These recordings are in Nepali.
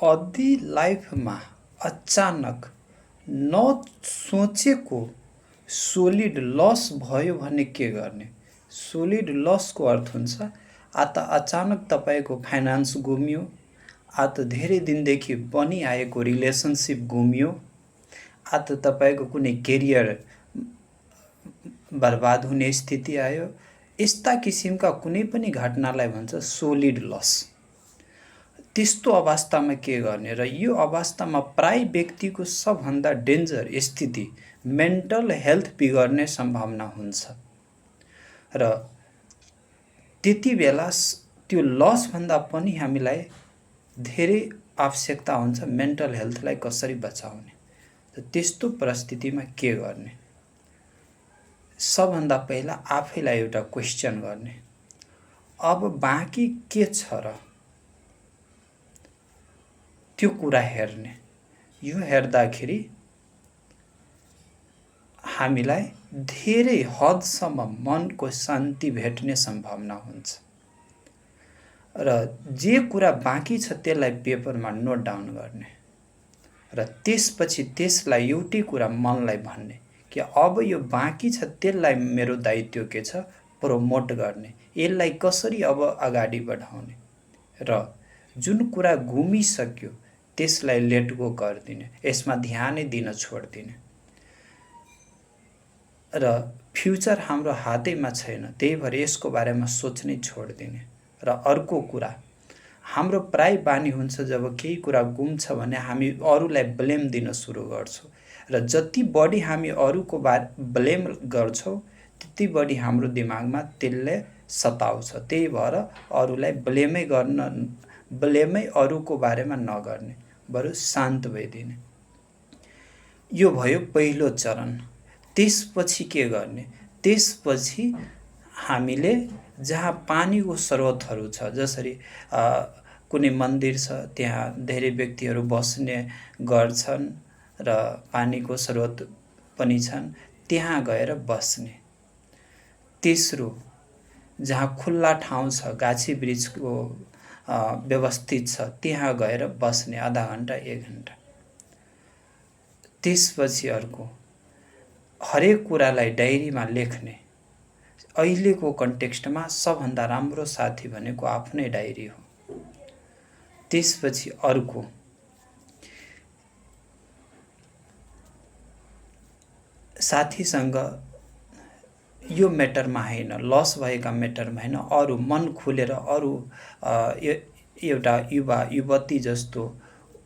अदि लाइफमा अचानक नसोचेको सोलिड लस भयो भने के गर्ने? सोलिड लसको अर्थ हुन्छ आ त अचानक तपाईँको फाइनान्स गुमियो, आ त धेरै दिनदेखि बनिआएको रिलेसनसिप गुमियो, आ त तपाईँको कुनै केरियर बर्बाद हुने स्थिति आयो। यस्ता किसिमका कुनै पनि घटनालाई भन्छ सोलिड लस। त्यस्तो अवस्थामा के गर्ने? र यो अवस्थामा प्राय व्यक्तिको सबभन्दा डेन्जर स्थिति मेन्टल हेल्थ बिगर्ने सम्भावना हुन्छ। र त्यति बेला त्यो लसभन्दा पनि हामीलाई धेरै आवश्यकता हुन्छ मेन्टल हेल्थलाई कसरी बचाउने। त त्यस्तो परिस्थितिमा के गर्ने? सबभन्दा पहिला आफैलाई एउटा क्वेसन गर्ने, अब बाँकी के छ र? त्यो कुरा हेर्ने। यो हेर्दाखेरि हामीलाई धेरै हदसम्म मनको शान्ति भेट्ने सम्भावना हुन्छ। र जे कुरा बाँकी छ त्यसलाई पेपरमा नोट डाउन गर्ने र त्यसपछि त्यसलाई एउटै कुरा मनलाई भन्ने कि अब यो बाँकी छ त्यसलाई मेरो दायित्व के छ? प्रमोट गर्ने, यसलाई कसरी अब अगाडि बढाउने। र जुन कुरा गुमिसक्यो त्यसलाई लेट गो गरिदिने, यसमा ध्यानै दिन छोडिदिने। र फ्युचर हाम्रो हातैमा छैन, त्यही भएर यसको बारेमा सोच्नै छोडिदिने। र अर्को कुरा, हाम्रो प्राय बानी हुन्छ जब केही कुरा गुम्छ भने हामी अरूलाई ब्लेम दिन सुरु गर्छौँ। र जति बढी हामी अरूको ब्लेम गर्छौँ त्यति बढी हाम्रो दिमागमा त्यसले सताउँछ। त्यही भएर अरूलाई ब्लेमै अरूको बारेमा नगर्ने, बरु शान्त भइदिने। यो भयो पहिलो चरण। त्यसपछि के गर्ने? त्यसपछि हामीले जहाँ पानीको स्रोतहरू छ, जसरी कुनै मन्दिर छ त्यहाँ धेरै व्यक्तिहरू बस्ने गर्छन् र पानीको स्रोत पनि छन्, त्यहाँ गएर बस्ने। तेस्रो, जहाँ खुल्ला ठाउँ छ, गाछी वृक्षको व्यवस्थित छ, त्यहाँ गएर बस्ने आधा घन्टा 1 घन्टा। त्यसपछि अर्को, हरेक कुरालाई डायरीमा लेख्ने। अहिलेको कन्टेक्स्टमा सबभन्दा राम्रो साथी भनेको आफ्नै डायरी हो। त्यसपछि अर्को, साथीसँग यो म्याटरमा होइन, लस भएका म्याटरमा होइन, अरू मन खुलेर अरू एउटा युवा युवती जस्तो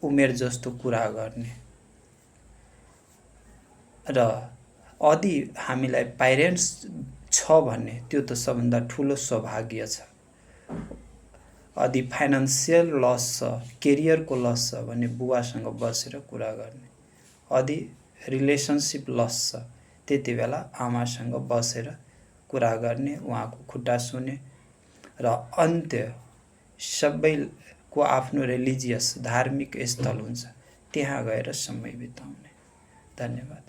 उमेर जस्तो कुरा गर्ने। र यदि हामीलाई प्यारेन्ट्स छ भने त्यो त सबभन्दा ठुलो सौभाग्य छ। यदि फाइनान्सियल लस छ, केरियरको लस छ भने बुवासँग बसेर कुरा गर्ने। यदि रिलेसनसिप लस छ त्यति बेला आमासँग बसेर कुरा गर्ने, उहाँको खुट्टा सुने। र अन्त्य सबैको आफ्नो रिलिजियस धार्मिक स्थल हुन्छ, त्यहाँ गएर समय बिताउने। धन्यवाद।